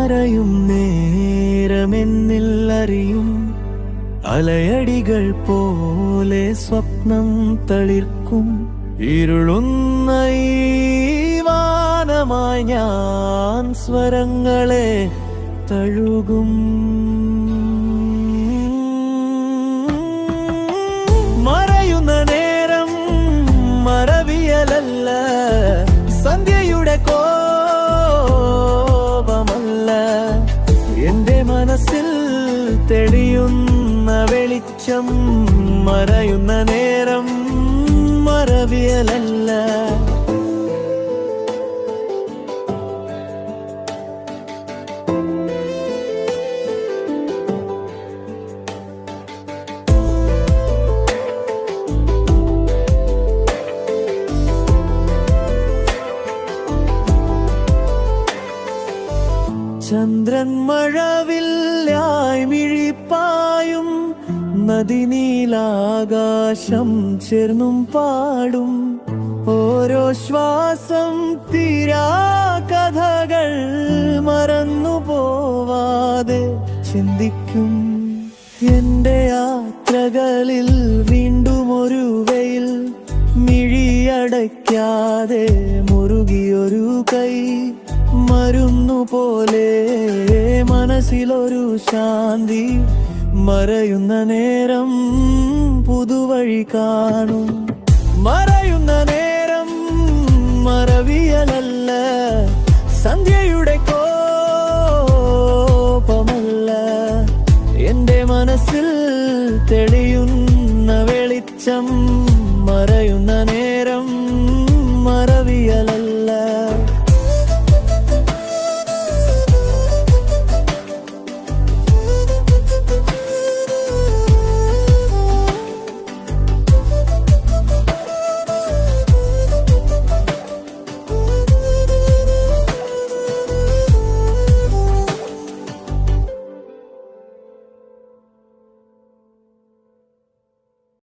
മറയും നേരമെന്നിൽ അറിയും അലയടികൾ പോലെ സ്വപ്നം തളിർക്കും ഇരുളുന്ന ഈ വാനമായി ഞാൻ സ്വരങ്ങളെ തഴുകും. മറയുന്ന നേരം മറവിയലല്ല, സന്ധ്യയുടെ കോപമല്ല, എന്റെ മനസ്സിൽ തെളിയുന്ന വെളിച്ചം. മറയുന്ന നേരം മറവിയലല്ല. ചന്ദ്രൻ മഴവില്ലായി മിഴിപ്പായും, നദിനീലാകാശം ചേർന്നും പാടും. ഓരോ ശ്വാസം തീരാ കഥകൾ മറന്നു പോവാതെ ചിന്തിക്കും. എന്റെ യാത്രകളിൽ വീണ്ടും ഒരു വെയിൽ, മിഴിയടയ്ക്കാതെ മുറുകിയൊരു കൈ, മരുന്നു പോലെ മനസ്സിലൊരു ശാന്തി. മറയുന്ന നേരം പുതുവഴി കാണും. മറയുന്ന നേരം മറവിയലല്ല, സന്ധ്യയുടെ കോപമല്ല, എന്റെ മനസ്സിൽ തെളിയുന്ന വെളിച്ചം. മറയുന്ന